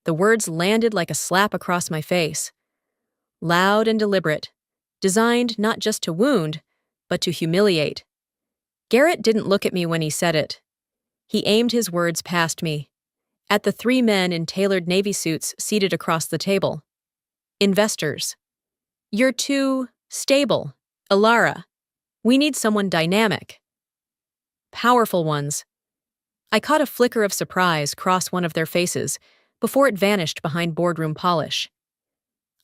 The words landed like a slap across my face. Loud and deliberate, designed not just to wound, but to humiliate. Garrett didn't look at me when he said it. He aimed his words past me, at the three men in tailored navy suits seated across the table. Investors. You're too stable, Alara. We need someone dynamic. Powerful ones. I caught a flicker of surprise cross one of their faces before it vanished behind boardroom polish.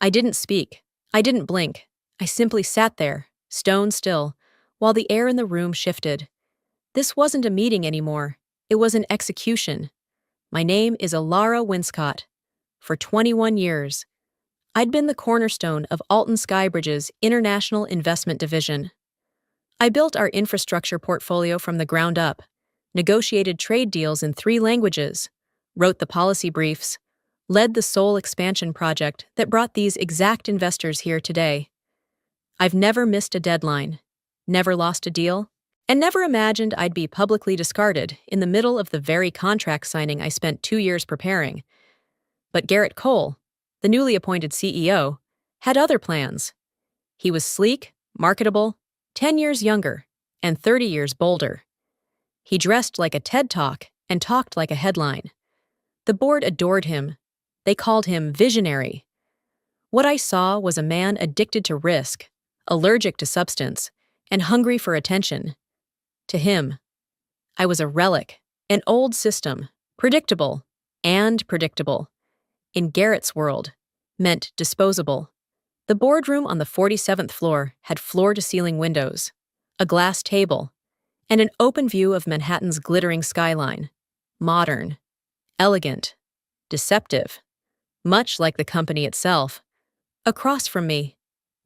I didn't speak. I didn't blink. I simply sat there, stone still, while the air in the room shifted. This wasn't a meeting anymore. It was an execution. My name is Alara Winscott. For 21 years, I'd been the cornerstone of Alton Skybridge's International Investment Division. I built our infrastructure portfolio from the ground up, negotiated trade deals in 3 languages, wrote the policy briefs, led the Seoul expansion project that brought these exact investors here today. I've never missed a deadline, never lost a deal, and never imagined I'd be publicly discarded in the middle of the very contract signing I spent 2 years preparing. But Garrett Cole, the newly appointed CEO, had other plans. He was sleek, marketable, 10 years younger, and 30 years bolder. He dressed like a TED Talk and talked like a headline. The board adored him. They called him visionary. What I saw was a man addicted to risk, allergic to substance, and hungry for attention. To him, I was a relic, an old system, predictable and predictable. In Garrett's world, meant disposable. The boardroom on the 47th floor had floor-to-ceiling windows, a glass table, and an open view of Manhattan's glittering skyline. Modern, elegant, deceptive, much like the company itself. Across from me,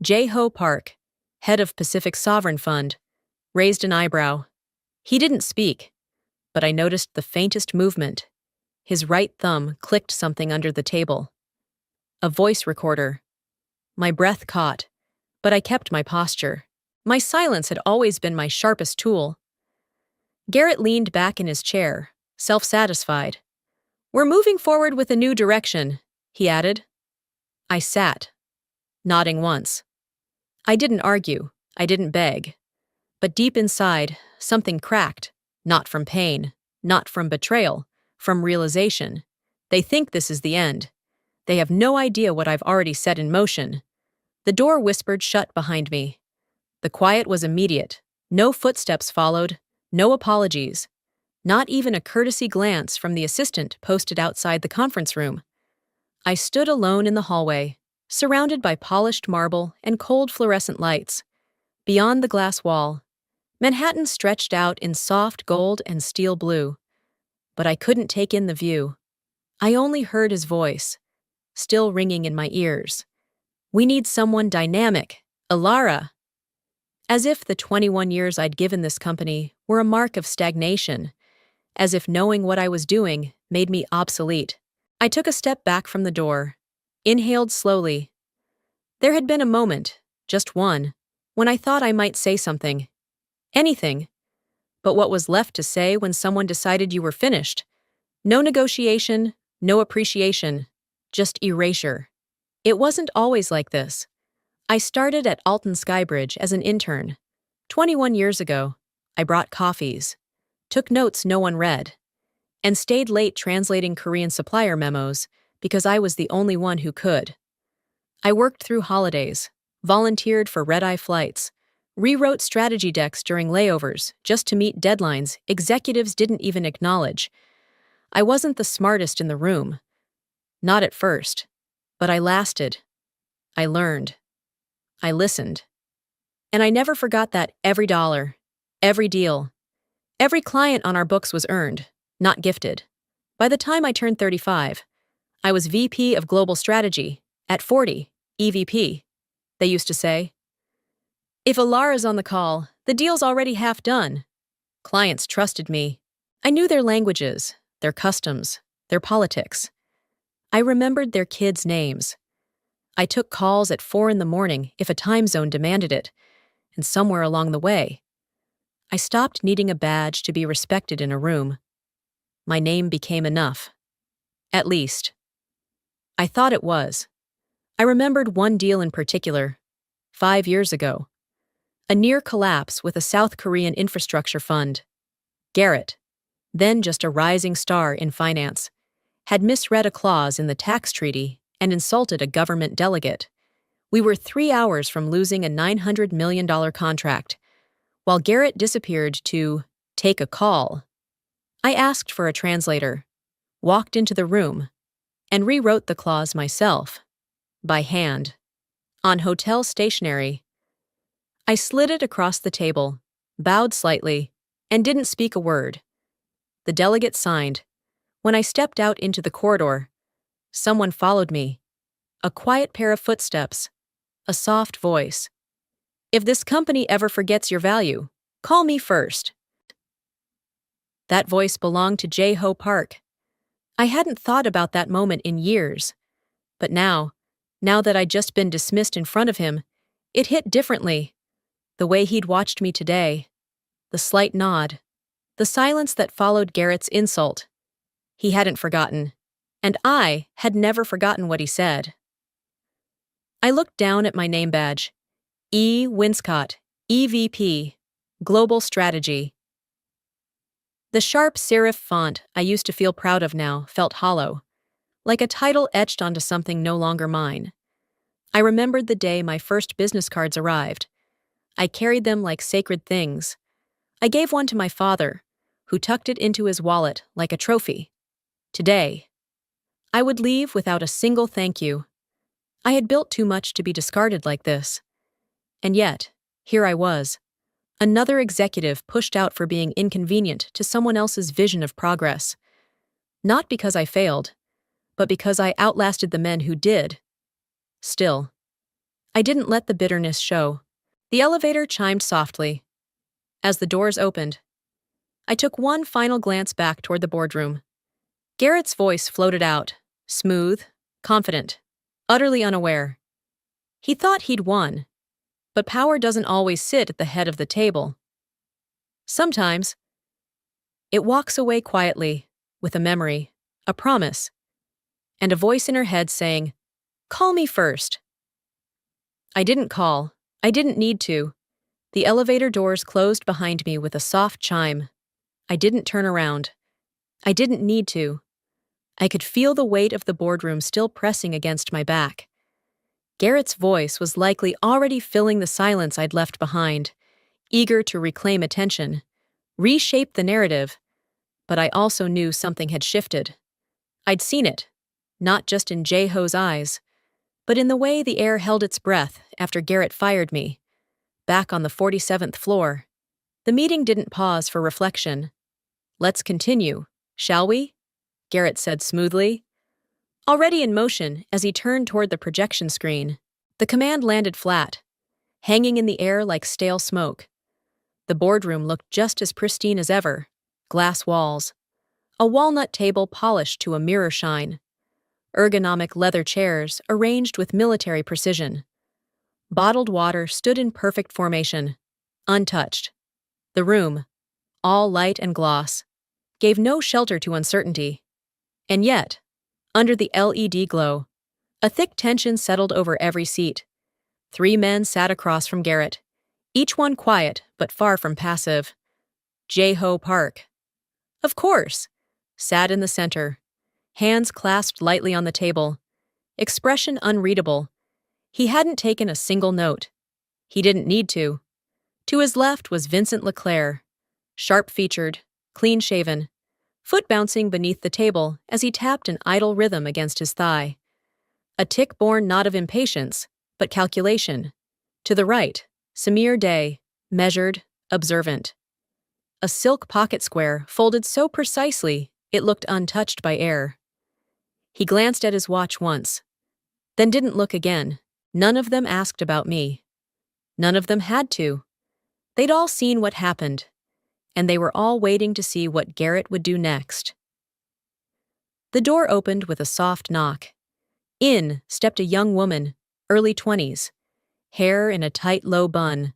J-Ho Park, head of Pacific Sovereign Fund, raised an eyebrow. He didn't speak, but I noticed the faintest movement. His right thumb clicked something under the table. A voice recorder. My breath caught, but I kept my posture. My silence had always been my sharpest tool. Garrett leaned back in his chair, self-satisfied. "We're moving forward with a new direction," he added. I sat, nodding once. I didn't argue, I didn't beg. But deep inside, something cracked, not from pain, not from betrayal, from realization. They think this is the end. They have no idea what I've already set in motion. The door whispered shut behind me. The quiet was immediate. No footsteps followed, no apologies. Not even a courtesy glance from the assistant posted outside the conference room. I stood alone in the hallway, surrounded by polished marble and cold fluorescent lights. Beyond the glass wall, Manhattan stretched out in soft gold and steel blue. But I couldn't take in the view. I only heard his voice, still ringing in my ears. "We need someone dynamic, Alara." As if the 21 years I'd given this company were a mark of stagnation, as if knowing what I was doing made me obsolete. I took a step back from the door, inhaled slowly. There had been a moment, just one, when I thought I might say something. Anything. But what was left to say when someone decided you were finished? No negotiation, no appreciation, just erasure. It wasn't always like this. I started at Alton Skybridge as an intern. 21 years ago, I brought coffees, took notes no one read, and stayed late translating Korean supplier memos because I was the only one who could. I worked through holidays, volunteered for red-eye flights, rewrote strategy decks during layovers just to meet deadlines executives didn't even acknowledge. I wasn't the smartest in the room. Not at first. But I lasted. I learned. I listened. And I never forgot that every dollar, every deal, every client on our books was earned, not gifted. By the time I turned 35, I was VP of Global Strategy. At 40, EVP. They used to say. If Alara's on the call, the deal's already half done. Clients trusted me. I knew their languages, their customs, their politics. I remembered their kids' names. I took calls at 4 a.m. if a time zone demanded it, and somewhere along the way, I stopped needing a badge to be respected in a room. My name became enough. At least, I thought it was. I remembered one deal in particular, 5 years ago. A near collapse with a South Korean infrastructure fund. Garrett, then just a rising star in finance, had misread a clause in the tax treaty and insulted a government delegate. We were 3 hours from losing a $900 million contract, while Garrett disappeared to take a call. I asked for a translator, walked into the room, and rewrote the clause myself, by hand, on hotel stationery. I slid it across the table, bowed slightly, and didn't speak a word. The delegate signed. When I stepped out into the corridor, someone followed me. A quiet pair of footsteps, a soft voice. "If this company ever forgets your value, call me first." That voice belonged to J-Ho Park. I hadn't thought about that moment in years. But now that I'd just been dismissed in front of him, it hit differently. The way he'd watched me today, the slight nod, the silence that followed Garrett's insult. He hadn't forgotten, and I had never forgotten what he said. I looked down at my name badge. E. Winscott, EVP, Global Strategy. The sharp serif font I used to feel proud of now felt hollow, like a title etched onto something no longer mine. I remembered the day my first business cards arrived. I carried them like sacred things. I gave one to my father, who tucked it into his wallet like a trophy. Today, I would leave without a single thank you. I had built too much to be discarded like this. And yet, here I was, another executive pushed out for being inconvenient to someone else's vision of progress. Not because I failed, but because I outlasted the men who did. Still, I didn't let the bitterness show. The elevator chimed softly. As the doors opened, I took one final glance back toward the boardroom. Garrett's voice floated out, smooth, confident, utterly unaware. He thought he'd won, but power doesn't always sit at the head of the table. Sometimes, it walks away quietly, with a memory, a promise, and a voice in her head saying, "Call me first." I didn't call. I didn't need to. The elevator doors closed behind me with a soft chime. I didn't turn around. I didn't need to. I could feel the weight of the boardroom still pressing against my back. Garrett's voice was likely already filling the silence I'd left behind, eager to reclaim attention, reshape the narrative, but I also knew something had shifted. I'd seen it, not just in J-Ho's eyes, but in the way the air held its breath after Garrett fired me. Back on the 47th floor, the meeting didn't pause for reflection. "Let's continue, shall we?" Garrett said smoothly. Already in motion as he turned toward the projection screen, the command landed flat, hanging in the air like stale smoke. The boardroom looked just as pristine as ever, glass walls, a walnut table polished to a mirror shine, ergonomic leather chairs arranged with military precision. Bottled water stood in perfect formation, untouched. The room, all light and gloss, gave no shelter to uncertainty. And yet, under the LED glow, a thick tension settled over every seat. 3 men sat across from Garrett, each one quiet but far from passive. J-Ho Park, of course, sat in the center, hands clasped lightly on the table, expression unreadable. He hadn't taken a single note. He didn't need to. To his left was Vincent LeClaire, sharp-featured, clean-shaven, foot bouncing beneath the table as he tapped an idle rhythm against his thigh. A tick-born nod of impatience, but calculation. To the right, Samir Day, measured, observant. A silk pocket square folded so precisely it looked untouched by air. He glanced at his watch once, then didn't look again. None of them asked about me. None of them had to. They'd all seen what happened, and they were all waiting to see what Garrett would do next. The door opened with a soft knock. In stepped a young woman, early 20s, hair in a tight low bun,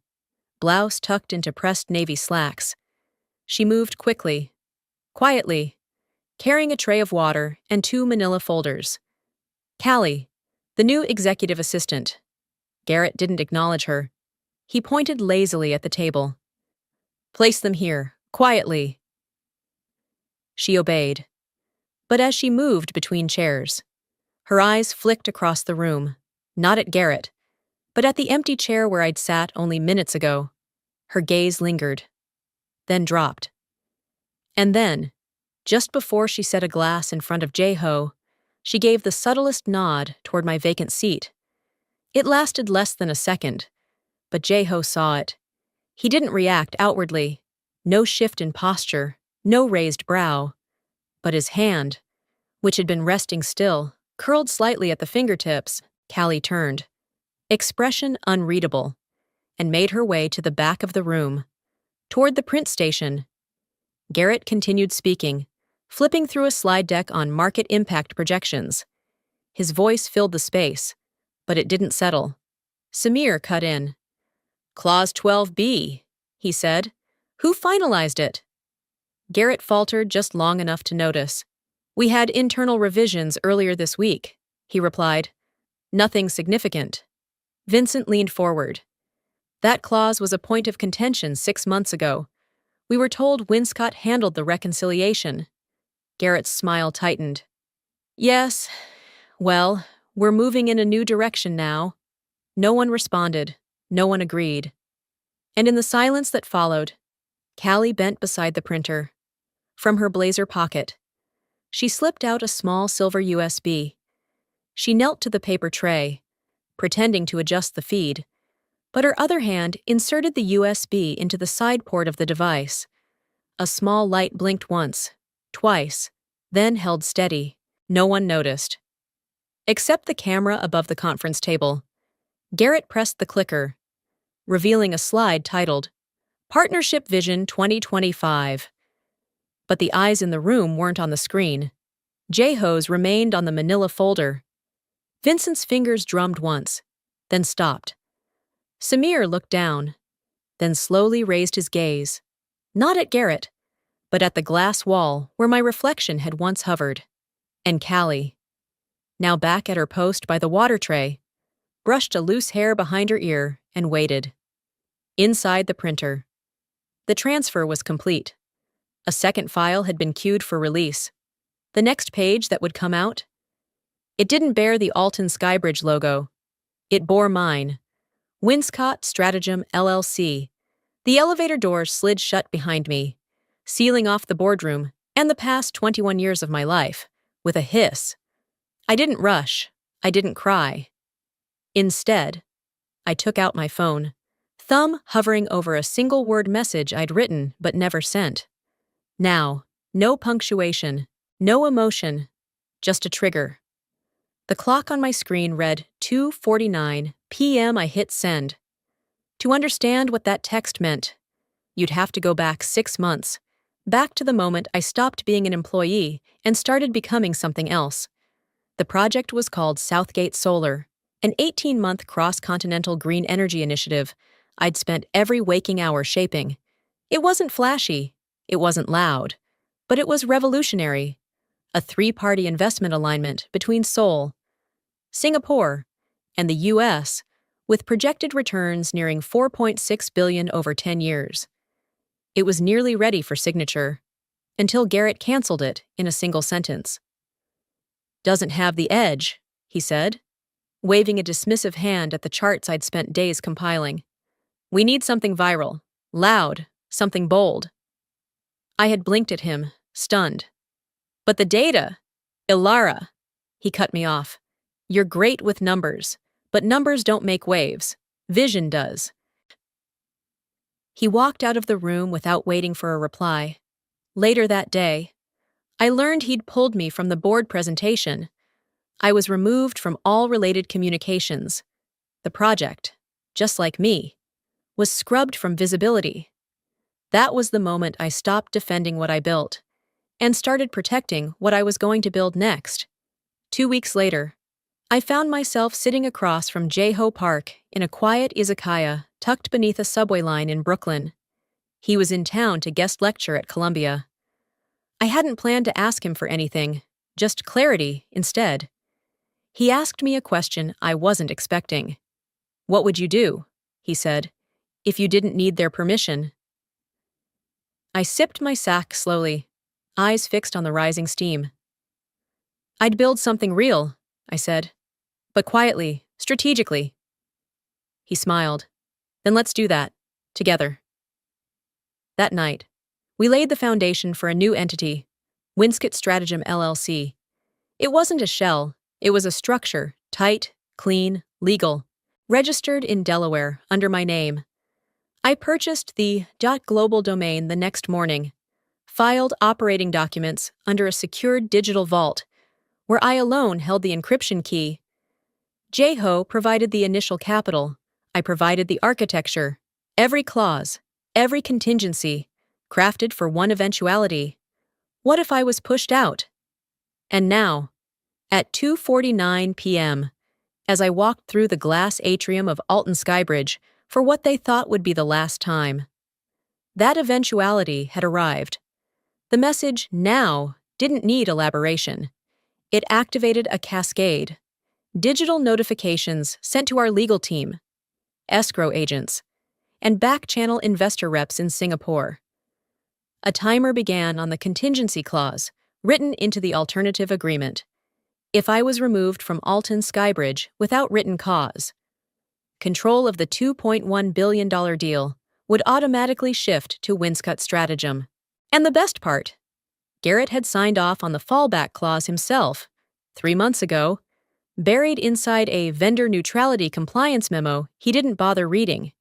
blouse tucked into pressed navy slacks. She moved quietly, carrying a tray of water and 2 manila folders. Callie, the new executive assistant. Garrett didn't acknowledge her. He pointed lazily at the table. Place them here, quietly. She obeyed. But as she moved between chairs, her eyes flicked across the room, not at Garrett, but at the empty chair where I'd sat only minutes ago. Her gaze lingered, then dropped. And then, just before she set a glass in front of Jay-Ho, she gave the subtlest nod toward my vacant seat. It lasted less than a second, but Jay-Ho saw it. He didn't react outwardly. No shift in posture, no raised brow. But his hand, which had been resting still, curled slightly at the fingertips. Callie turned, expression unreadable, and made her way to the back of the room, toward the print station. Garrett continued speaking, flipping through a slide deck on market impact projections. His voice filled the space, but it didn't settle. Samir cut in. Clause 12B, he said. Who finalized it? Garrett faltered just long enough to notice. We had internal revisions earlier this week, he replied. Nothing significant. Vincent leaned forward. That clause was a point of contention 6 months ago. We were told Winscott handled the reconciliation. Garrett's smile tightened. Yes, well, we're moving in a new direction now. No one responded. No one agreed. And in the silence that followed, Callie bent beside the printer. From her blazer pocket, she slipped out a small silver USB. She knelt to the paper tray, pretending to adjust the feed, but her other hand inserted the USB into the side port of the device. A small light blinked once, twice, then held steady. No one noticed. Except the camera above the conference table. Garrett pressed the clicker, revealing a slide titled, Partnership Vision 2025. But the eyes in the room weren't on the screen. Jay-Ho's remained on the manila folder. Vincent's fingers drummed once, then stopped. Samir looked down, then slowly raised his gaze, not at Garrett, but at the glass wall where my reflection had once hovered. And Callie, now back at her post by the water tray, brushed a loose hair behind her ear and waited. Inside the printer, the transfer was complete. A second file had been queued for release. The next page that would come out? It didn't bear the Alton Skybridge logo. It bore mine. Winscott Stratagem LLC. The elevator doors slid shut behind me, sealing off the boardroom and the past 21 years of my life, with a hiss. I didn't rush. I didn't cry. Instead, I took out my phone, thumb hovering over a single-word message I'd written but never sent. Now, no punctuation, no emotion, just a trigger. The clock on my screen read 2:49 p.m. I hit send. To understand what that text meant, you'd have to go back 6 months, back to the moment I stopped being an employee and started becoming something else. The project was called Southgate Solar, an 18-month cross-continental green energy initiative I'd spent every waking hour shaping. It wasn't flashy. It wasn't loud, but it was revolutionary. A 3-party investment alignment between Seoul, Singapore, and the U.S., with projected returns nearing $4.6 billion over 10 years. It was nearly ready for signature, until Garrett canceled it in a single sentence. Doesn't have the edge, he said, waving a dismissive hand at the charts I'd spent days compiling. We need something viral, loud, something bold. I had blinked at him, stunned. But the data! Ilara! He cut me off. You're great with numbers, but numbers don't make waves. Vision does. He walked out of the room without waiting for a reply. Later that day, I learned he'd pulled me from the board presentation. I was removed from all related communications. The project, just like me, was scrubbed from visibility. That was the moment I stopped defending what I built and started protecting what I was going to build next. 2 weeks later, I found myself sitting across from Jay-Ho Park in a quiet izakaya tucked beneath a subway line in Brooklyn. He was in town to guest lecture at Columbia. I hadn't planned to ask him for anything, just clarity instead. He asked me a question I wasn't expecting. "What would you do," he said, "if you didn't need their permission?" I sipped my sack slowly, eyes fixed on the rising steam. "I'd build something real," I said, "but quietly, strategically." He smiled. "Then let's do that. Together." That night, we laid the foundation for a new entity, Winscott Stratagem LLC. It wasn't a shell, it was a structure, tight, clean, legal, registered in Delaware under my name. I purchased the .global domain the next morning, filed operating documents under a secured digital vault, where I alone held the encryption key. Jeho provided the initial capital. I provided the architecture, every clause, every contingency, crafted for one eventuality. What if I was pushed out? And now, at 2:49 p.m., as I walked through the glass atrium of Alton Skybridge for what they thought would be the last time, that eventuality had arrived. The message "now" didn't need elaboration. It activated a cascade. Digital notifications sent to our legal team, escrow agents, and back-channel investor reps in Singapore. A timer began on the contingency clause, written into the alternative agreement. If I was removed from Alton Skybridge without written cause, control of the $2.1 billion deal would automatically shift to Winscott Stratagem. And the best part, Garrett had signed off on the fallback clause himself, 3 months ago, buried inside a vendor neutrality compliance memo he didn't bother reading.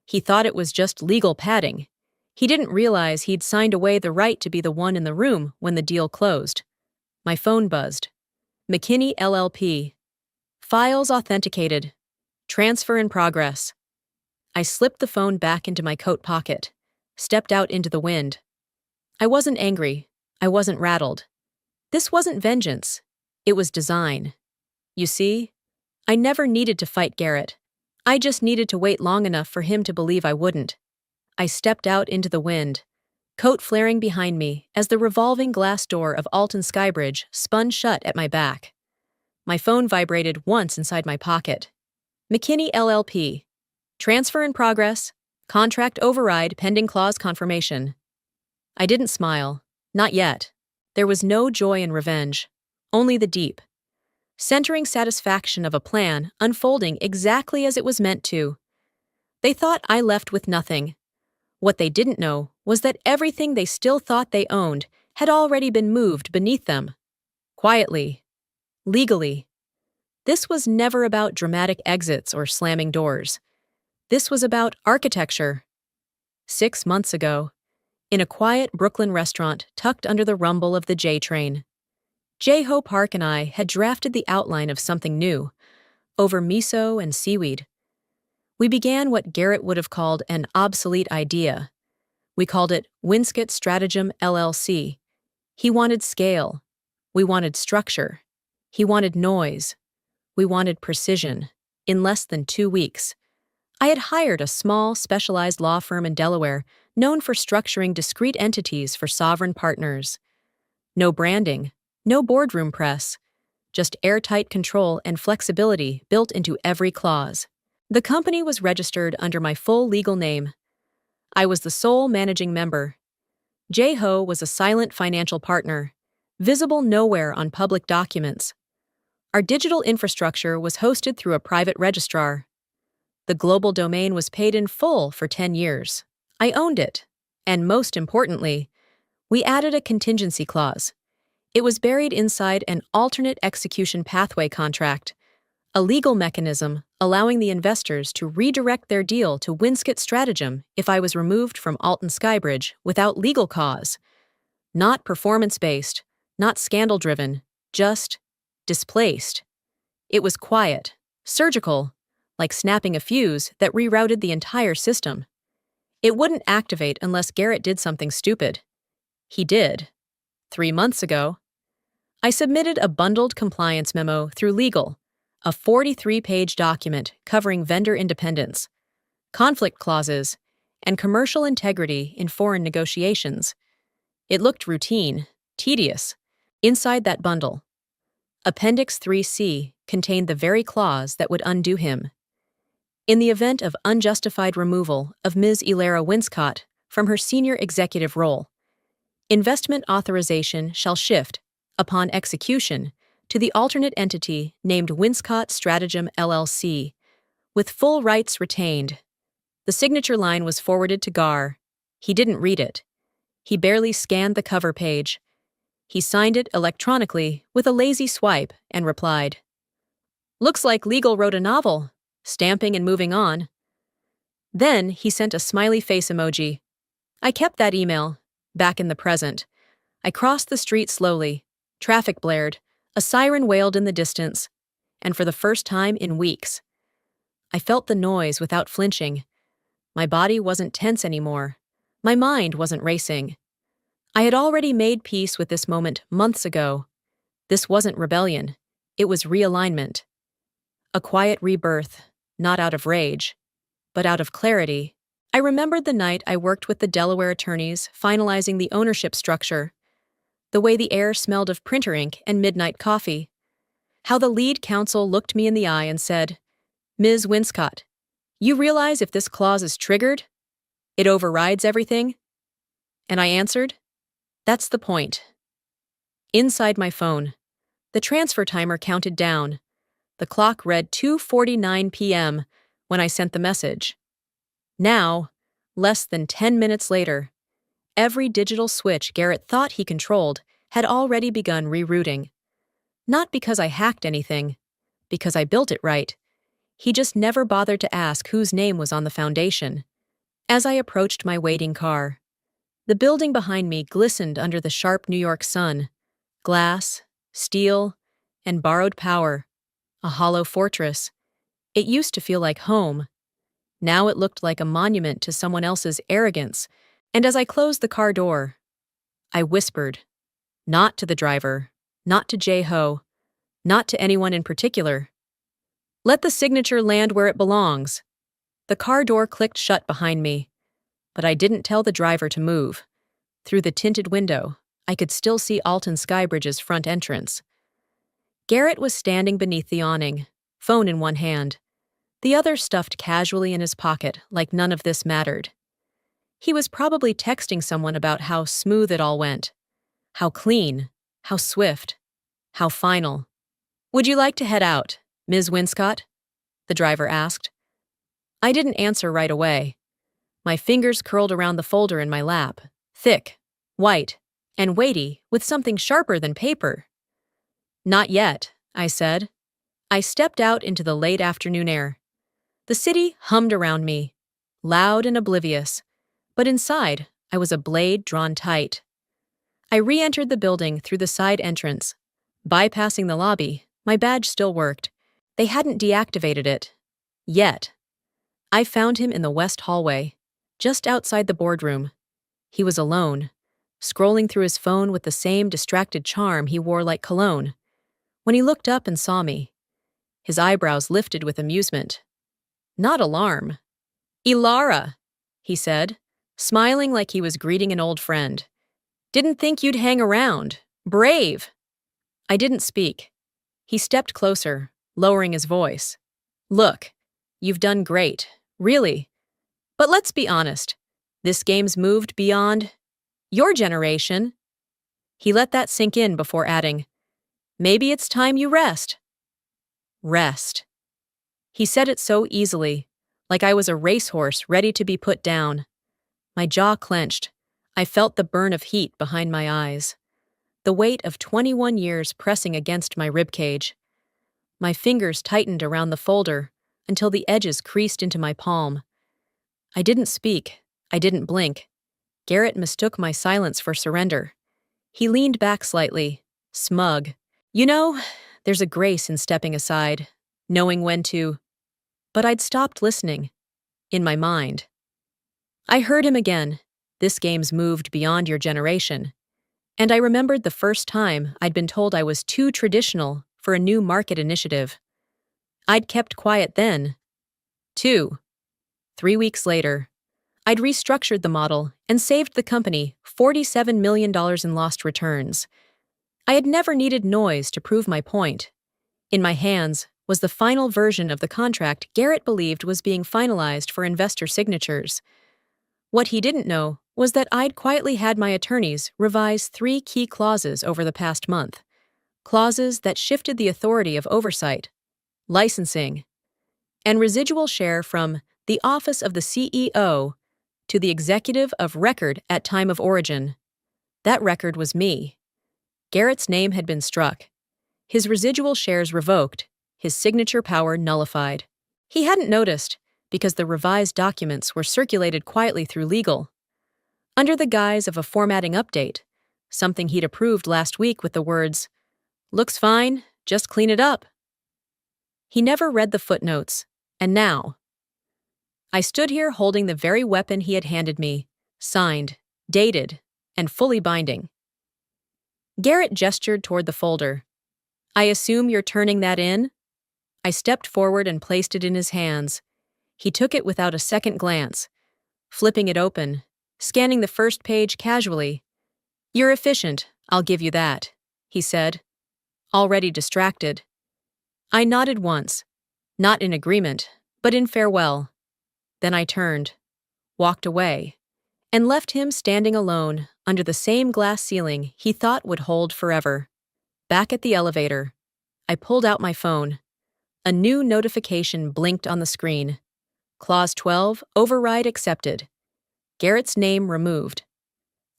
He thought it was just legal padding. He didn't realize he'd signed away the right to be the one in the room when the deal closed. My phone buzzed. McKinney LLP. Files authenticated. Transfer in progress. I slipped the phone back into my coat pocket, stepped out into the wind. I wasn't angry. I wasn't rattled. This wasn't vengeance. It was design. You see, I never needed to fight Garrett. I just needed to wait long enough for him to believe I wouldn't. I stepped out into the wind, coat flaring behind me as the revolving glass door of Alton Skybridge spun shut at my back. My phone vibrated once inside my pocket. McKinney LLP. Transfer in progress. Contract override pending clause confirmation. I didn't smile. Not yet. There was no joy in revenge. Only the deep, centering satisfaction of a plan unfolding exactly as it was meant to. They thought I left with nothing. What they didn't know was that everything they still thought they owned had already been moved beneath them. Quietly. Legally. This was never about dramatic exits or slamming doors. This was about architecture. 6 months ago, in a quiet Brooklyn restaurant tucked under the rumble of the J train, Jeho Park and I had drafted the outline of something new, over miso and seaweed. We began what Garrett would have called an obsolete idea. We called it Winscott Stratagem LLC. He wanted scale. We wanted structure. He wanted noise. We wanted precision. In less than 2 weeks, I had hired a small, specialized law firm in Delaware known for structuring discrete entities for sovereign partners. No branding, no boardroom press, just airtight control and flexibility built into every clause. The company was registered under my full legal name. I was the sole managing member. Jeho was a silent financial partner, visible nowhere on public documents. Our digital infrastructure was hosted through a private registrar. The global domain was paid in full for 10 years. I owned it. And most importantly, we added a contingency clause. It was buried inside an alternate execution pathway contract, a legal mechanism allowing the investors to redirect their deal to Winscott Stratagem if I was removed from Alton Skybridge without legal cause. Not performance-based, not scandal-driven, just displaced. It was quiet, surgical, like snapping a fuse that rerouted the entire system. It wouldn't activate unless Garrett did something stupid. He did. 3 months ago, I submitted a bundled compliance memo through legal, a 43-page document covering vendor independence, conflict clauses, and commercial integrity in foreign negotiations. It looked routine, tedious. Inside that bundle, Appendix 3C contained the very clause that would undo him. In the event of unjustified removal of Ms. Elara Winscott from her senior executive role, investment authorization shall shift, upon execution, to the alternate entity named Winscott Stratagem LLC, with full rights retained. The signature line was forwarded to Gar. He didn't read it. He barely scanned the cover page. He signed it electronically with a lazy swipe and replied, "Looks like legal wrote a novel," stamping and moving on. Then he sent a smiley face emoji. I kept that email, back in the present. I crossed the street slowly. Traffic blared. A siren wailed in the distance. And for the first time in weeks, I felt the noise without flinching. My body wasn't tense anymore. My mind wasn't racing. I had already made peace with this moment months ago. This wasn't rebellion. It was realignment. A quiet rebirth, not out of rage, but out of clarity. I remembered the night I worked with the Delaware attorneys finalizing the ownership structure, the way the air smelled of printer ink and midnight coffee, how the lead counsel looked me in the eye and said, "Ms. Winscott, you realize if this clause is triggered, it overrides everything?" And I answered, "That's the point." Inside my phone, the transfer timer counted down. The clock read 2:49 p.m. when I sent the message. Now, less than 10 minutes later, every digital switch Garrett thought he controlled had already begun rerouting. Not because I hacked anything, because I built it right. He just never bothered to ask whose name was on the foundation. As I approached my waiting car, the building behind me glistened under the sharp New York sun. Glass, steel, and borrowed power. A hollow fortress. It used to feel like home. Now it looked like a monument to someone else's arrogance, and as I closed the car door, I whispered, not to the driver, not to J-Ho, not to anyone in particular. Let the signature land where it belongs. The car door clicked shut behind me, but I didn't tell the driver to move. Through the tinted window, I could still see Alton Skybridge's front entrance. Garrett was standing beneath the awning, phone in one hand, the other stuffed casually in his pocket like none of this mattered. He was probably texting someone about how smooth it all went, how clean, how swift, how final. "Would you like to head out, Ms. Winscott?" the driver asked. I didn't answer right away. My fingers curled around the folder in my lap, thick, white, and weighty with something sharper than paper. "Not yet," I said. I stepped out into the late afternoon air. The city hummed around me, loud and oblivious, but inside I was a blade drawn tight. I re-entered the building through the side entrance. Bypassing the lobby, my badge still worked. They hadn't deactivated it. Yet. I found him in the west hallway, just outside the boardroom. He was alone, scrolling through his phone with the same distracted charm he wore like cologne. When he looked up and saw me, his eyebrows lifted with amusement. Not alarm. "Elara," he said, smiling like he was greeting an old friend. "Didn't think you'd hang around. Brave." I didn't speak. He stepped closer, lowering his voice. "Look, you've done great, really. But let's be honest, this game's moved beyond your generation." He let that sink in before adding, "Maybe it's time you rest." Rest. He said it so easily, like I was a racehorse ready to be put down. My jaw clenched. I felt the burn of heat behind my eyes, the weight of 21 years pressing against my ribcage. My fingers tightened around the folder until the edges creased into my palm. I didn't speak. I didn't blink. Garrett mistook my silence for surrender. He leaned back slightly, smug. "You know, there's a grace in stepping aside, knowing when to..." But I'd stopped listening. In my mind. I heard him again. "This game's moved beyond your generation." And I remembered the first time I'd been told I was too traditional for a new market initiative. I'd kept quiet then. 2. 3 weeks later, I'd restructured the model and saved the company $47 million in lost returns. I had never needed noise to prove my point. In my hands was the final version of the contract Garrett believed was being finalized for investor signatures. What he didn't know was that I'd quietly had my attorneys revise 3 key clauses over the past month. Clauses that shifted the authority of oversight, licensing, and residual share from the office of the CEO to the executive of record at time of origin. That record was me. Garrett's name had been struck, his residual shares revoked, his signature power nullified. He hadn't noticed because the revised documents were circulated quietly through legal, under the guise of a formatting update, something he'd approved last week with the words, "Looks fine, just clean it up." He never read the footnotes, and now I stood here holding the very weapon he had handed me, signed, dated, and fully binding. Garrett gestured toward the folder. "I assume you're turning that in?" I stepped forward and placed it in his hands. He took it without a second glance, flipping it open, scanning the first page casually. "You're efficient, I'll give you that," he said, already distracted. I nodded once, not in agreement, but in farewell. Then I turned, walked away, and left him standing alone under the same glass ceiling he thought would hold forever. Back at the elevator, I pulled out my phone. A new notification blinked on the screen. Clause 12, override accepted. Garrett's name removed.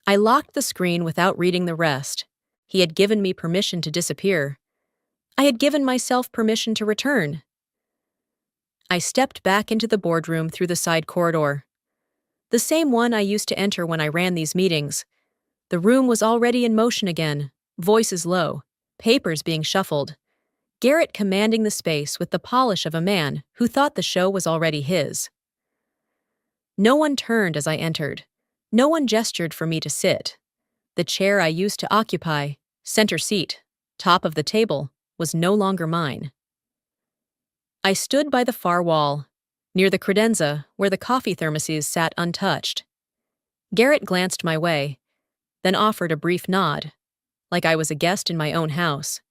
I locked the screen without reading the rest. He had given me permission to disappear. I had given myself permission to return. I stepped back into the boardroom through the side corridor. The same one I used to enter when I ran these meetings. The room was already in motion again, voices low, papers being shuffled. Garrett commanding the space with the polish of a man who thought the show was already his. No one turned as I entered. No one gestured for me to sit. The chair I used to occupy, center seat, top of the table, was no longer mine. I stood by the far wall, near the credenza where the coffee thermoses sat untouched. Garrett glanced my way, then offered a brief nod, like I was a guest in my own house.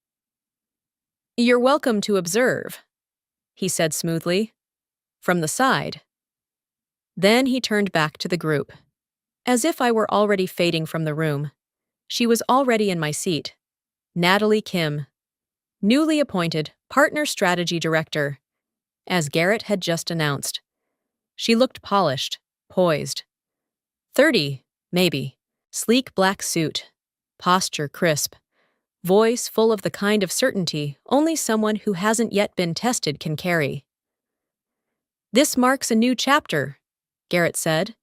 "You're welcome to observe," he said smoothly, from the side. Then he turned back to the group, as if I were already fading from the room. She was already in my seat. Natalie Kim, newly appointed Partner Strategy Director, as Garrett had just announced. She looked polished, poised. 30, maybe. Sleek black suit, posture crisp, voice full of the kind of certainty only someone who hasn't yet been tested can carry. "This marks a new chapter," Garrett said.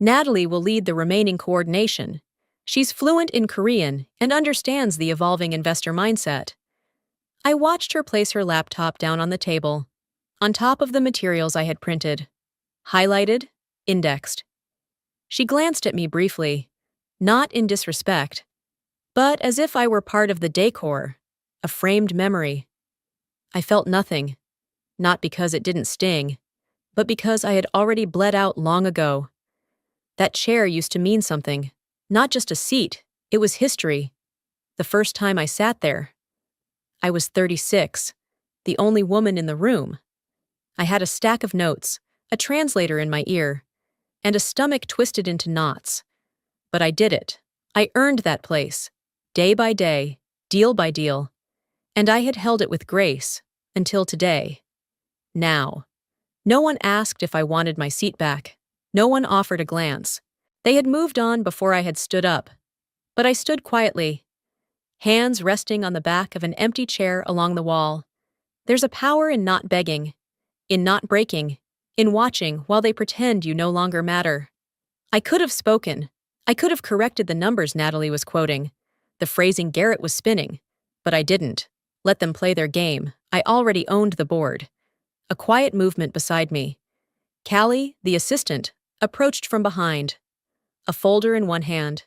"Natalie will lead the remaining coordination. She's fluent in Korean and understands the evolving investor mindset." I watched her place her laptop down on the table, on top of the materials I had printed, highlighted, indexed. She glanced at me briefly, not in disrespect, but as if I were part of the decor, a framed memory. I felt nothing, not because it didn't sting, but because I had already bled out long ago. That chair used to mean something, not just a seat, it was history. The first time I sat there. I was 36, the only woman in the room. I had a stack of notes, a translator in my ear, and a stomach twisted into knots. But I did it. I earned that place, day by day, deal by deal, and I had held it with grace, until today. Now. No one asked if I wanted my seat back. No one offered a glance. They had moved on before I had stood up. But I stood quietly, hands resting on the back of an empty chair along the wall. There's a power in not begging, in not breaking, in watching while they pretend you no longer matter. I could have spoken. I could have corrected the numbers Natalie was quoting, the phrasing Garrett was spinning, but I didn't. Let them play their game. I already owned the board. A quiet movement beside me. Callie, the assistant, approached from behind, a folder in one hand,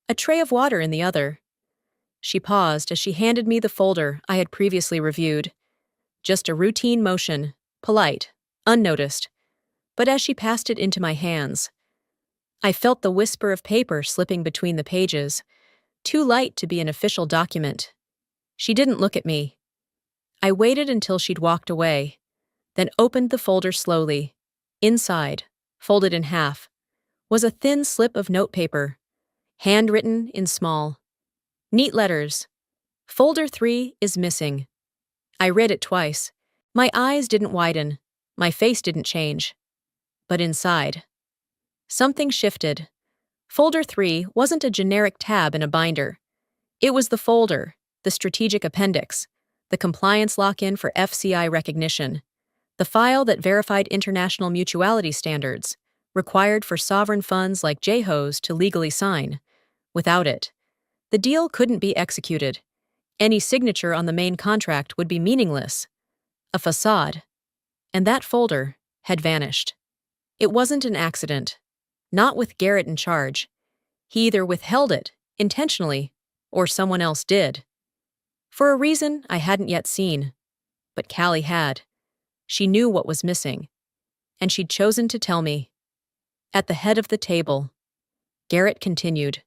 a tray of water in the other. She paused as she handed me the folder I had previously reviewed. Just a routine motion, polite, unnoticed. But as she passed it into my hands, I felt the whisper of paper slipping between the pages, too light to be an official document. She didn't look at me. I waited until she'd walked away, then opened the folder slowly. Inside, folded in half, was a thin slip of notepaper, handwritten in small, neat letters. Folder 3 is missing. I read it twice. My eyes didn't widen. My face didn't change. But inside, something shifted. Folder 3 wasn't a generic tab in a binder. It was the folder, the strategic appendix, the compliance lock-in for FCI recognition, the file that verified international mutuality standards, required for sovereign funds like JHOs to legally sign. Without it, the deal couldn't be executed. Any signature on the main contract would be meaningless. A facade. And that folder had vanished. It wasn't an accident. Not with Garrett in charge. He either withheld it, intentionally, or someone else did. For a reason I hadn't yet seen. But Callie had. She knew what was missing. And she'd chosen to tell me. At the head of the table, Garrett continued.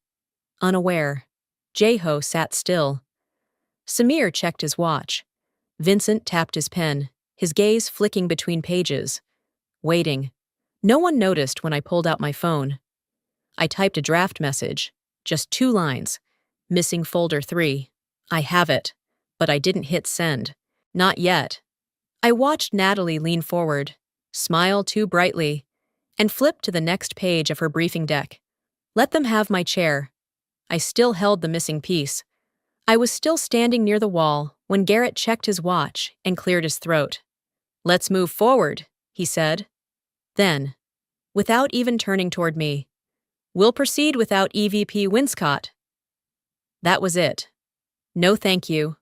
Unaware. Jeho sat still. Samir checked his watch. Vincent tapped his pen, his gaze flicking between pages. Waiting. No one noticed when I pulled out my phone. I typed a draft message. Just 2 lines. Missing folder 3. I have it. But I didn't hit send. Not yet. I watched Natalie lean forward, smile too brightly, and flip to the next page of her briefing deck. Let them have my chair. I still held the missing piece. I was still standing near the wall when Garrett checked his watch and cleared his throat. Let's move forward, he said. Then, without even turning toward me, we'll proceed without EVP Winscott. That was it. No thank you.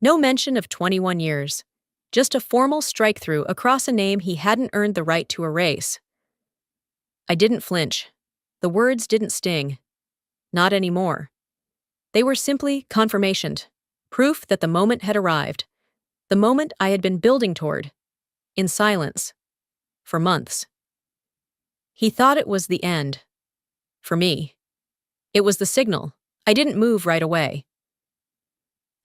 No mention of 21 years. Just a formal strike-through across a name he hadn't earned the right to erase. I didn't flinch. The words didn't sting. Not anymore. They were simply confirmation, proof that the moment had arrived, the moment I had been building toward, in silence, for months. He thought it was the end. For me, it was the signal. I didn't move right away.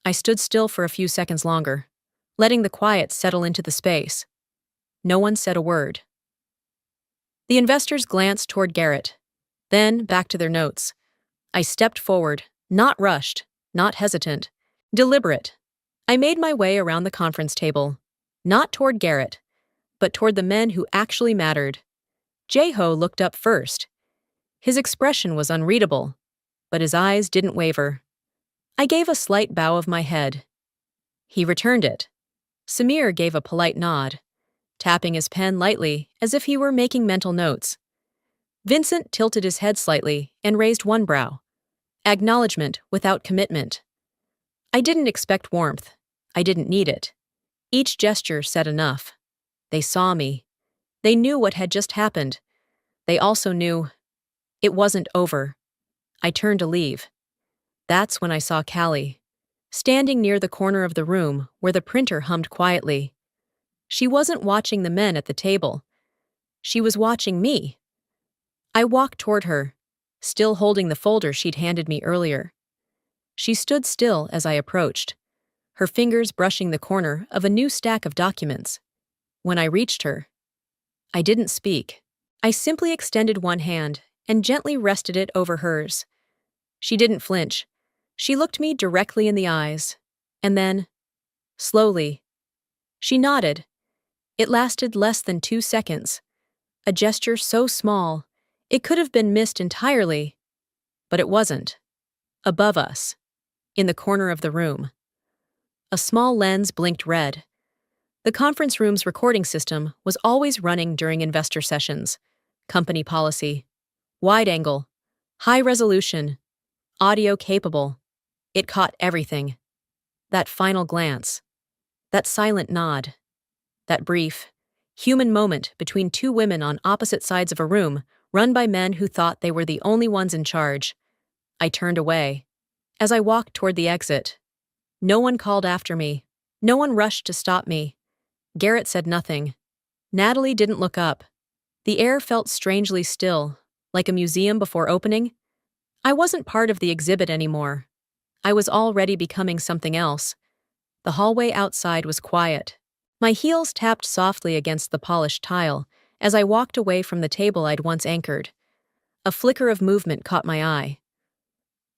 I stood still for a few seconds longer, letting the quiet settle into the space. No one said a word. The investors glanced toward Garrett, then back to their notes. I stepped forward, not rushed, not hesitant, deliberate. I made my way around the conference table, not toward Garrett, but toward the men who actually mattered. Jeho looked up first. His expression was unreadable, but his eyes didn't waver. I gave a slight bow of my head. He returned it. Samir gave a polite nod, tapping his pen lightly as if he were making mental notes. Vincent tilted his head slightly and raised one brow. Acknowledgement without commitment. I didn't expect warmth. I didn't need it. Each gesture said enough. They saw me. They knew what had just happened. They also knew it wasn't over. I turned to leave. That's when I saw Callie, standing near the corner of the room where the printer hummed quietly. She wasn't watching the men at the table. She was watching me. I walked toward her, still holding the folder she'd handed me earlier. She stood still as I approached, her fingers brushing the corner of a new stack of documents. When I reached her, I didn't speak. I simply extended one hand and gently rested it over hers. She didn't flinch. She looked me directly in the eyes, and then, slowly, she nodded. It lasted less than 2 seconds. A gesture so small, it could have been missed entirely, but it wasn't. Above us, in the corner of the room, a small lens blinked red. The conference room's recording system was always running during investor sessions. Company policy, wide angle, high resolution, audio capable. It caught everything. That final glance, that silent nod, that brief, human moment between 2 women on opposite sides of a room run by men who thought they were the only ones in charge. I turned away. As I walked toward the exit, no one called after me. No one rushed to stop me. Garrett said nothing. Natalie didn't look up. The air felt strangely still, like a museum before opening. I wasn't part of the exhibit anymore. I was already becoming something else. The hallway outside was quiet. My heels tapped softly against the polished tile as I walked away from the table I'd once anchored. A flicker of movement caught my eye.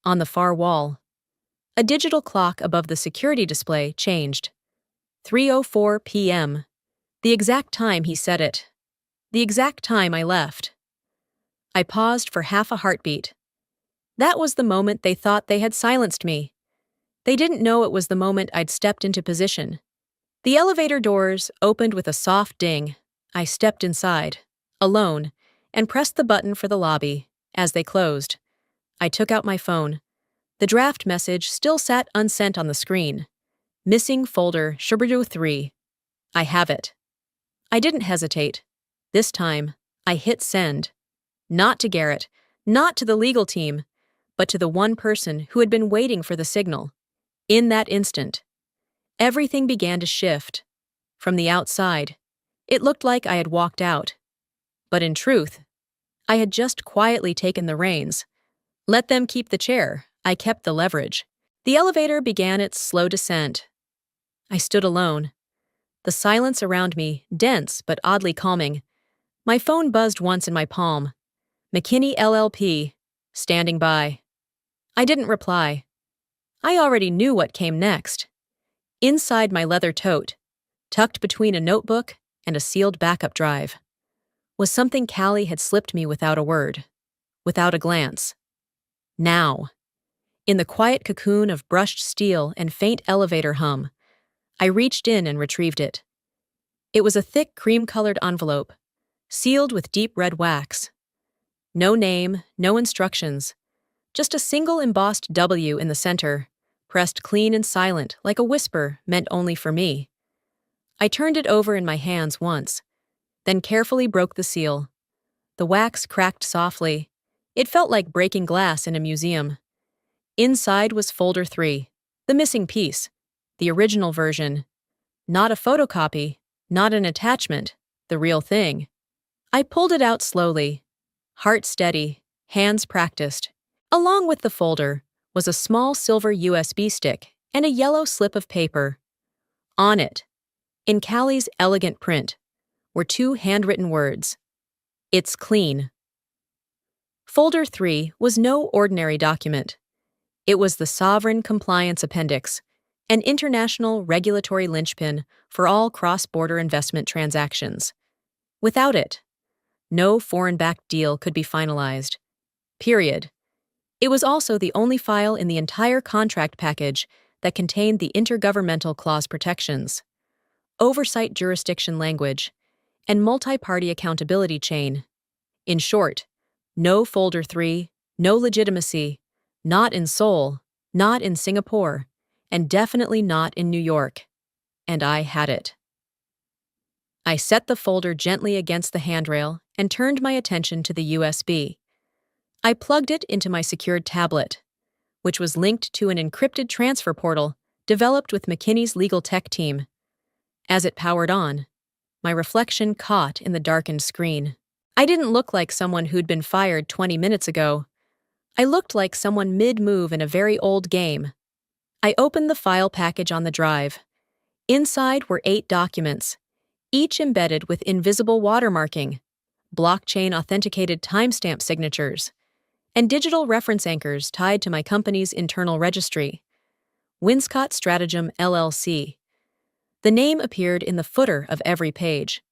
On the far wall, a digital clock above the security display changed. 3:04 p.m. The exact time he said it. The exact time I left. I paused for half a heartbeat. That was the moment they thought they had silenced me. They didn't know it was the moment I'd stepped into position. The elevator doors opened with a soft ding. I stepped inside, alone, and pressed the button for the lobby. As they closed, I took out my phone. The draft message still sat unsent on the screen. Missing folder Shubrdu 3. I have it. I didn't hesitate. This time, I hit send. Not to Garrett, not to the legal team, but to the one person who had been waiting for the signal. In that instant, everything began to shift. From the outside, it looked like I had walked out. But in truth, I had just quietly taken the reins. Let them keep the chair. I kept the leverage. The elevator began its slow descent. I stood alone. The silence around me, dense but oddly calming. My phone buzzed once in my palm. McKinney LLP, standing by. I didn't reply. I already knew what came next. Inside my leather tote, tucked between a notebook and a sealed backup drive, was something Callie had slipped me without a word, without a glance. Now, in the quiet cocoon of brushed steel and faint elevator hum, I reached in and retrieved it. It was a thick cream-colored envelope, sealed with deep red wax. No name, no instructions, just a single embossed W in the center, pressed clean and silent like a whisper meant only for me. I turned it over in my hands once, then carefully broke the seal. The wax cracked softly. It felt like breaking glass in a museum. Inside was folder 3, the missing piece, the original version. Not a photocopy, not an attachment, the real thing. I pulled it out slowly, heart steady, hands practiced. Along with the folder was a small silver USB stick and a yellow slip of paper. On it, in Callie's elegant print, were 2 handwritten words. It's clean. Folder 3 was no ordinary document. It was the Sovereign Compliance Appendix, an international regulatory linchpin for all cross-border investment transactions. Without it, no foreign-backed deal could be finalized. Period. It was also the only file in the entire contract package that contained the intergovernmental clause protections, oversight jurisdiction language, and multi-party accountability chain. In short, no folder 3, no legitimacy, not in Seoul, not in Singapore, and definitely not in New York. And I had it. I set the folder gently against the handrail and turned my attention to the USB. I plugged it into my secured tablet, which was linked to an encrypted transfer portal developed with McKinney's legal tech team. As it powered on, my reflection caught in the darkened screen. I didn't look like someone who'd been fired 20 minutes ago. I looked like someone mid-move in a very old game. I opened the file package on the drive. Inside were 8 documents, each embedded with invisible watermarking, blockchain-authenticated timestamp signatures, and digital reference anchors tied to my company's internal registry, Winscott Stratagem LLC. The name appeared in the footer of every page,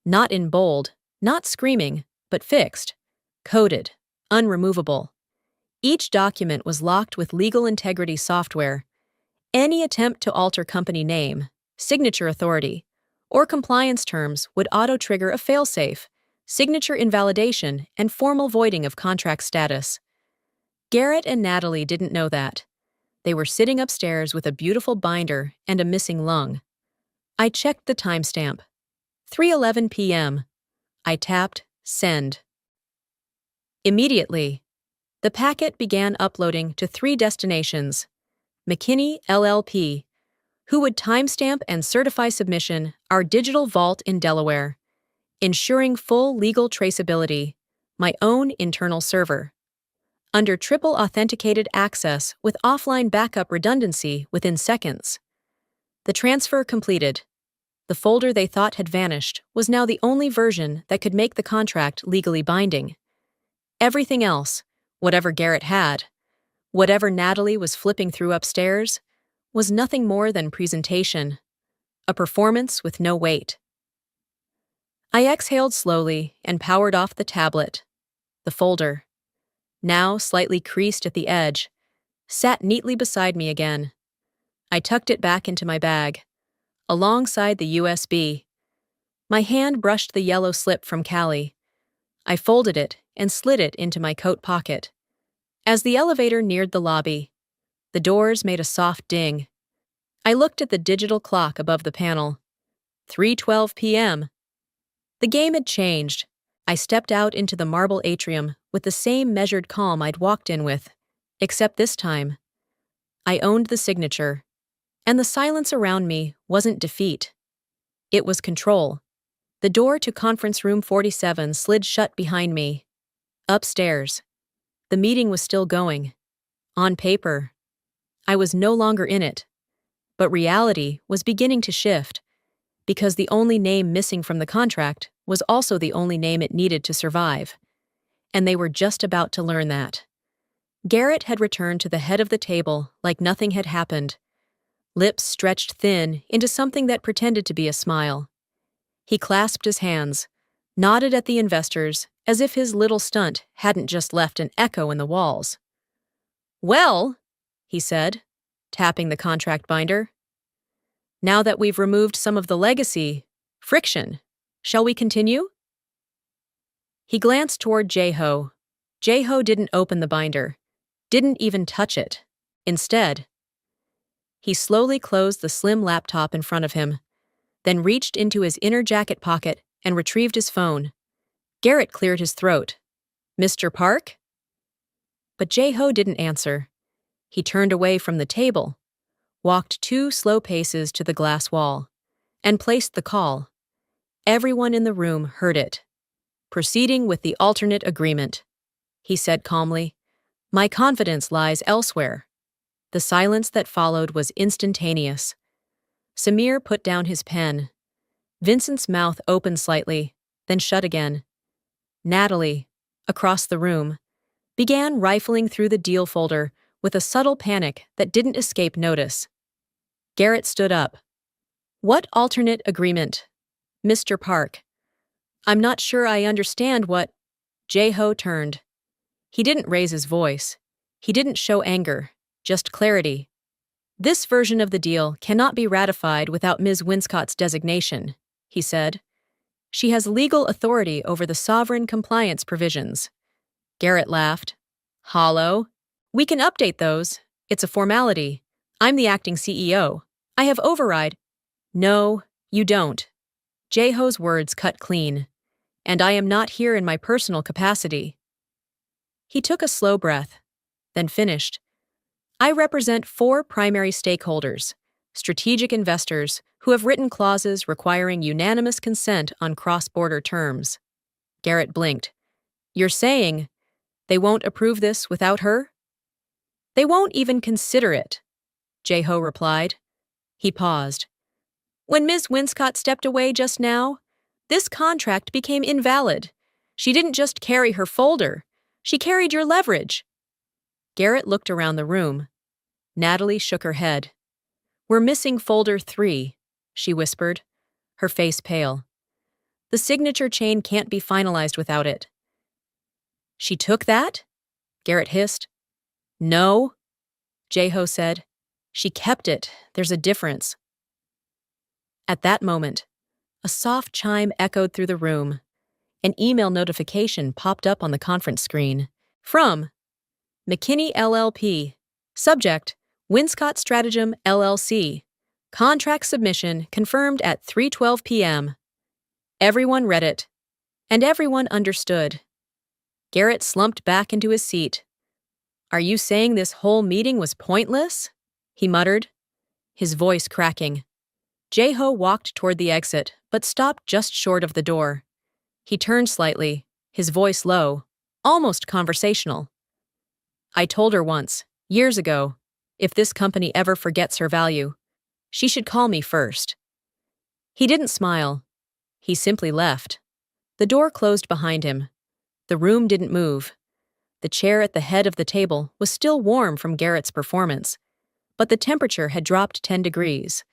not in bold, not screaming, but fixed, coded, unremovable. Each document was locked with legal integrity software. Any attempt to alter company name, signature authority, or compliance terms would auto-trigger a failsafe, signature invalidation, and formal voiding of contract status. Garrett and Natalie didn't know that. They were sitting upstairs with a beautiful binder and a missing lung. I checked the timestamp. 3:11 p.m. I tapped send. Immediately, the packet began uploading to 3 destinations: McKinney LLP, who would timestamp and certify submission, our digital vault in Delaware, ensuring full legal traceability, my own internal server, under triple authenticated access with offline backup redundancy within seconds. The transfer completed. The folder they thought had vanished was now the only version that could make the contract legally binding. Everything else, whatever Garrett had, whatever Natalie was flipping through upstairs, was nothing more than presentation, a performance with no weight. I exhaled slowly and powered off the tablet. The folder, now slightly creased at the edge, sat neatly beside me again. I tucked it back into my bag, alongside the USB. My hand brushed the yellow slip from Callie. I folded it and slid it into my coat pocket. As the elevator neared the lobby, the doors made a soft ding. I looked at the digital clock above the panel. 3:12 p.m. The game had changed. I stepped out into the marble atrium with the same measured calm I'd walked in with, except this time, I owned the signature, and the silence around me wasn't defeat. It was control. The door to conference room 47 slid shut behind me. Upstairs, the meeting was still going. On paper, I was no longer in it, but reality was beginning to shift, because the only name missing from the contract was also the only name it needed to survive. And they were just about to learn that. Garrett had returned to the head of the table like nothing had happened, lips stretched thin into something that pretended to be a smile. He clasped his hands, nodded at the investors as if his little stunt hadn't just left an echo in the walls. "Well," he said, tapping the contract binder, "now that we've removed some of the legacy, friction, shall we continue?" He glanced toward Jae-ho. Jae-ho didn't open the binder, didn't even touch it. Instead, he slowly closed the slim laptop in front of him, then reached into his inner jacket pocket and retrieved his phone. Garrett cleared his throat. "Mr. Park?" But Jae-ho didn't answer. He turned away from the table, walked 2 slow paces to the glass wall, and placed the call. Everyone in the room heard it. "Proceeding with the alternate agreement," he said calmly. "My confidence lies elsewhere." The silence that followed was instantaneous. Samir put down his pen. Vincent's mouth opened slightly, then shut again. Natalie, across the room, began rifling through the deal folder with a subtle panic that didn't escape notice. Garrett stood up. "What alternate agreement, Mr. Park? I'm not sure I understand what—" Jae-ho turned. He didn't raise his voice. He didn't show anger, just clarity. "This version of the deal cannot be ratified without Ms. Winscott's designation," he said. "She has legal authority over the sovereign compliance provisions." Garrett laughed. "Hollow. We can update those. It's a formality. I'm the acting CEO. I have override." "No, you don't." Jae-ho's words cut clean. "And I am not here in my personal capacity." He took a slow breath, then finished. "I represent 4 primary stakeholders, strategic investors who have written clauses requiring unanimous consent on cross-border terms." Garrett blinked. "You're saying they won't approve this without her?" "They won't even consider it," Jae-ho replied. He paused. "When Ms. Winscott stepped away just now, this contract became invalid. She didn't just carry her folder, she carried your leverage." Garrett looked around the room. Natalie shook her head. "We're missing folder 3, she whispered, her face pale. "The signature chain can't be finalized without it." "She took that?" Garrett hissed. "No," Jae-ho said. "She kept it. There's a difference." At that moment, a soft chime echoed through the room. An email notification popped up on the conference screen. From McKinney LLP. Subject, Winscott Stratagem LLC. Contract submission confirmed at 3:12 p.m. Everyone read it, and everyone understood. Garrett slumped back into his seat. "Are you saying this whole meeting was pointless?" he muttered, his voice cracking. Jae-ho walked toward the exit, but stopped just short of the door. He turned slightly, his voice low, almost conversational. "I told her once, years ago, if this company ever forgets her value, She should call me first. He didn't smile. He simply left. The door closed behind him. The room didn't move. The chair at the head of the table was still warm from Garrett's performance, but the temperature had dropped 10 degrees.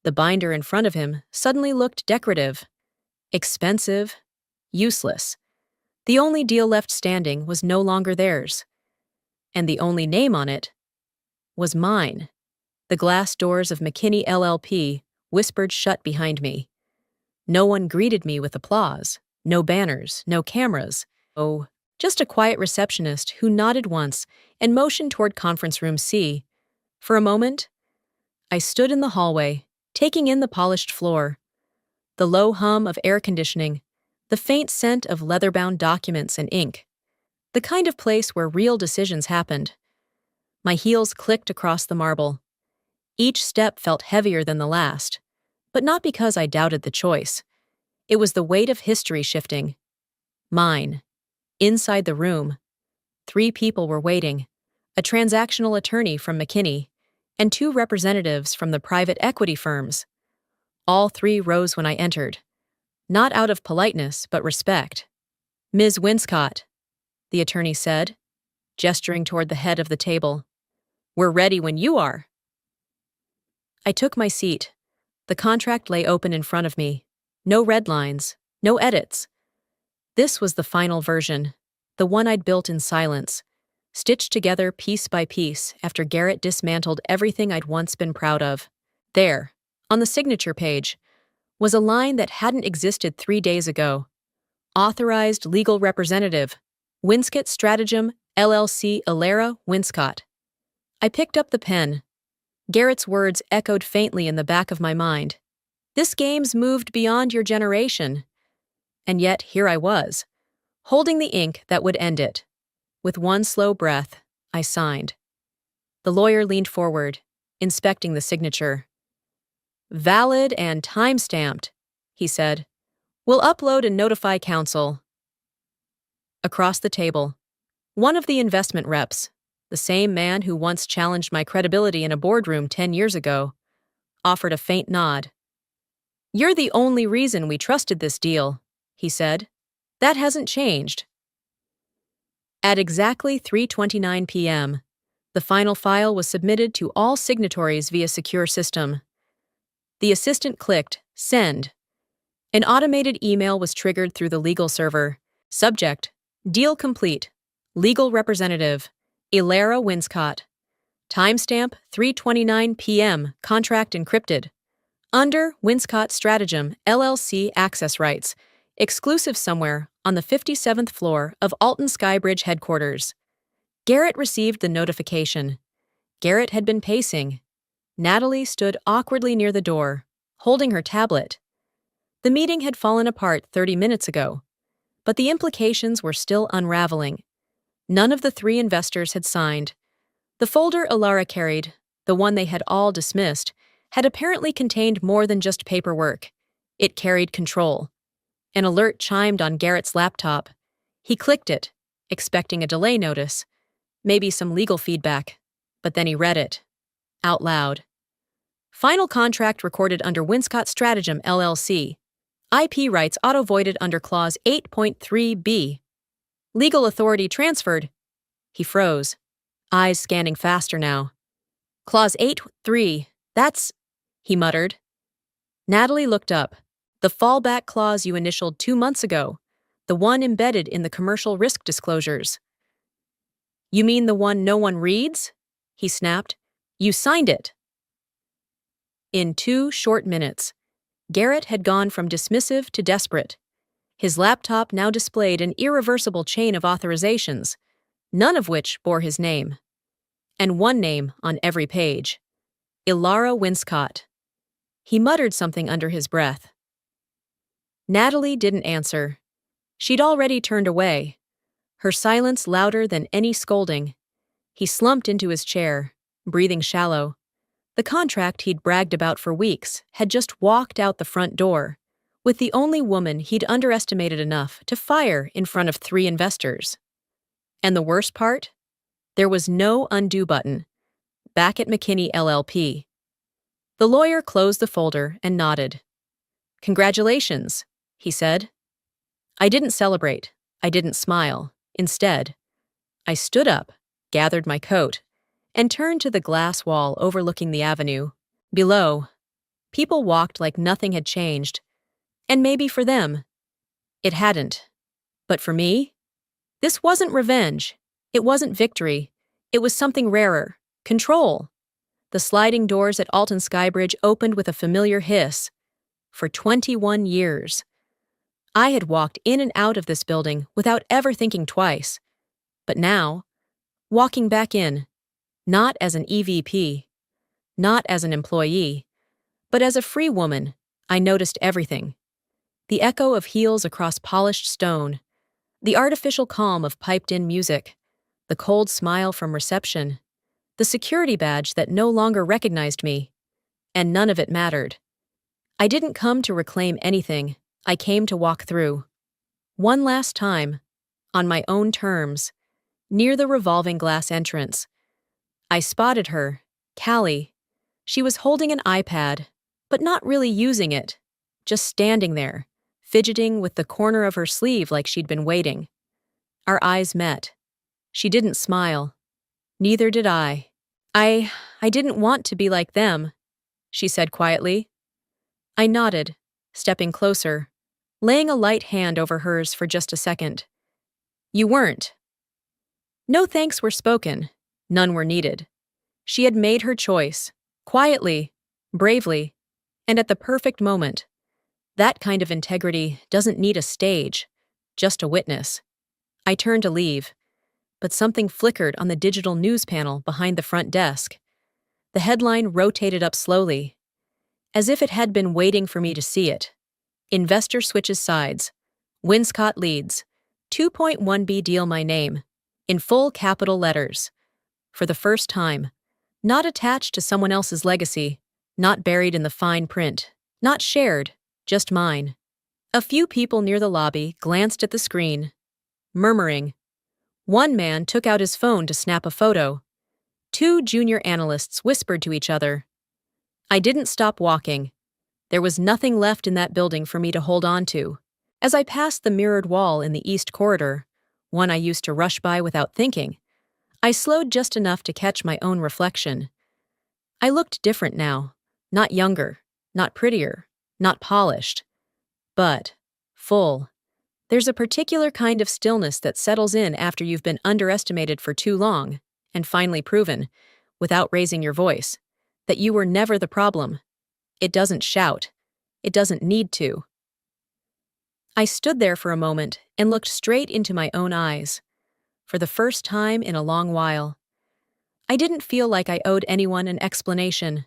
The binder in front of him suddenly looked decorative, expensive, useless. The only deal left standing was no longer theirs. And the only name on it was mine. The glass doors of McKinney LLP whispered shut behind me. No one greeted me with applause. No banners, no cameras. Oh, just a quiet receptionist who nodded once and motioned toward conference room C. For a moment, I stood in the hallway, taking in the polished floor, the low hum of air conditioning, the faint scent of leather-bound documents and ink, the kind of place where real decisions happened. My heels clicked across the marble. Each step felt heavier than the last, but not because I doubted the choice. It was the weight of history shifting. Mine. Inside the room, 3 people were waiting: a transactional attorney from McKinney and 2 representatives from the private equity firms. All 3 rose when I entered, not out of politeness but respect. "Ms. Winscott," the attorney said, gesturing toward the head of the table. "We're ready when you are." I took my seat. The contract lay open in front of me. No red lines, no edits. This was the final version, the one I'd built in silence, stitched together piece by piece after Garrett dismantled everything I'd once been proud of. There, on the signature page, was a line that hadn't existed 3 days ago. Authorized legal representative, Winscott Stratagem, LLC, Ilera Winscott. I picked up the pen. Garrett's words echoed faintly in the back of my mind. This game's moved beyond your generation. And yet, here I was, holding the ink that would end it. With one slow breath, I signed. The lawyer leaned forward, inspecting the signature. "Valid and time-stamped," he said. "We'll upload and notify counsel." Across the table, one of the investment reps, the same man who once challenged my credibility in a boardroom 10 years ago, offered a faint nod. "You're the only reason we trusted this deal," he said. "That hasn't changed." At exactly 3:29 p.m., the final file was submitted to all signatories via secure system. The assistant clicked Send. An automated email was triggered through the legal server. Subject: Deal complete. Legal representative: Ilera Winscott. Timestamp: 3:29 p.m. Contract encrypted. Under Winscott Stratagem, LLC access rights. Exclusive somewhere on the 57th floor of Alton Skybridge headquarters. Garrett received the notification. Garrett had been pacing. Natalie stood awkwardly near the door, holding her tablet. The meeting had fallen apart 30 minutes ago, but the implications were still unraveling. None of the 3 investors had signed. The folder Ilara carried, the one they had all dismissed, had apparently contained more than just paperwork. It carried control. An alert chimed on Garrett's laptop. He clicked it, expecting a delay notice, maybe some legal feedback, but then he read it, out loud. Final contract recorded under Winscott Stratagem, LLC. IP rights auto-voided under Clause 8.3b. Legal authority transferred. He froze, eyes scanning faster now. Clause 8.3, that's... he muttered. Natalie looked up. The fallback clause you initialed 2 months ago, the one embedded in the commercial risk disclosures. "You mean the one no one reads?" he snapped. "You signed it." In 2 short minutes, Garrett had gone from dismissive to desperate. His laptop now displayed an irreversible chain of authorizations, none of which bore his name. And one name on every page: Ilera Winscott. He muttered something under his breath. Natalie didn't answer. She'd already turned away, her silence louder than any scolding. He slumped into his chair, breathing shallow. The contract he'd bragged about for weeks had just walked out the front door, with the only woman he'd underestimated enough to fire in front of 3 investors. And the worst part? There was no undo button. Back at McKinney LLP. The lawyer closed the folder and nodded. "Congratulations," he said. I didn't celebrate. I didn't smile. Instead, I stood up, gathered my coat, and turned to the glass wall overlooking the avenue. Below, people walked like nothing had changed. And maybe for them, it hadn't. But for me, this wasn't revenge. It wasn't victory. It was something rarer. Control. The sliding doors at Alton Skybridge opened with a familiar hiss. For 21 years, I had walked in and out of this building without ever thinking twice. But now, walking back in, not as an EVP, not as an employee, but as a free woman, I noticed everything. The echo of heels across polished stone, the artificial calm of piped-in music, the cold smile from reception, the security badge that no longer recognized me. And none of it mattered. I didn't come to reclaim anything. I came to walk through. One last time, on my own terms, near the revolving glass entrance. I spotted her, Callie. She was holding an iPad, but not really using it, just standing there, fidgeting with the corner of her sleeve like she'd been waiting. Our eyes met. She didn't smile. Neither did I. I didn't want to be like them, she said quietly. I nodded, stepping closer, laying a light hand over hers for just a second. You weren't. No thanks were spoken. None were needed. She had made her choice, quietly, bravely, and at the perfect moment. That kind of integrity doesn't need a stage, just a witness. I turned to leave, but something flickered on the digital news panel behind the front desk. The headline rotated up slowly, as if it had been waiting for me to see it. Investor switches sides. Winscott leads. 2.1B deal my name. In full capital letters. For the first time. Not attached to someone else's legacy. Not buried in the fine print. Not shared. Just mine. A few people near the lobby glanced at the screen, murmuring. One man took out his phone to snap a photo. Two junior analysts whispered to each other. I didn't stop walking. There was nothing left in that building for me to hold on to. As I passed the mirrored wall in the east corridor, one I used to rush by without thinking, I slowed just enough to catch my own reflection. I looked different now. Not younger, not prettier, not polished, but full. There's a particular kind of stillness that settles in after you've been underestimated for too long and finally proven, without raising your voice, that you were never the problem. It doesn't shout. It doesn't need to. I stood there for a moment and looked straight into my own eyes. For the first time in a long while. I didn't feel like I owed anyone an explanation.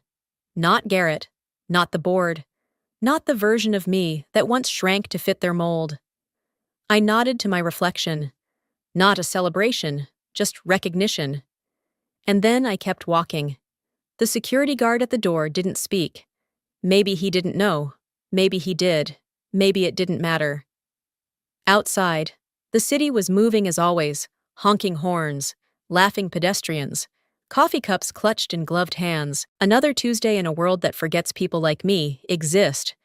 Not Garrett, not the board, not the version of me that once shrank to fit their mold. I nodded to my reflection. Not a celebration, just recognition. And then I kept walking. The security guard at the door didn't speak. Maybe he didn't know. Maybe he did. Maybe it didn't matter. Outside, the city was moving as always, honking horns, laughing pedestrians, coffee cups clutched in gloved hands. Another Tuesday in a world that forgets people like me exist,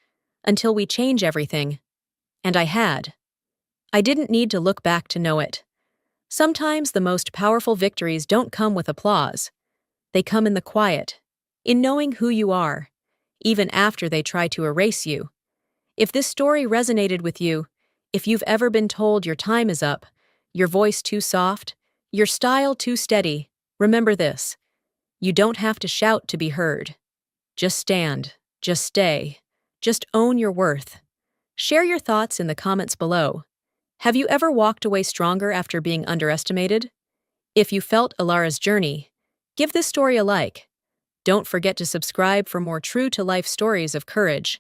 until we change everything. And I had. I didn't need to look back to know it. Sometimes the most powerful victories don't come with applause. They come in the quiet, in knowing who you are, even after they try to erase you. If this story resonated with you, if you've ever been told your time is up, your voice too soft, your style too steady, remember this. You don't have to shout to be heard. Just stand, just stay, just own your worth. Share your thoughts in the comments below. Have you ever walked away stronger after being underestimated? If you felt Alara's journey, give this story a like. Don't forget to subscribe for more true-to-life stories of courage,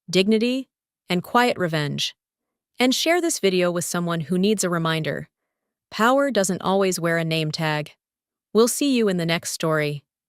dignity, and quiet revenge. And share this video with someone who needs a reminder. Power doesn't always wear a name tag. We'll see you in the next story.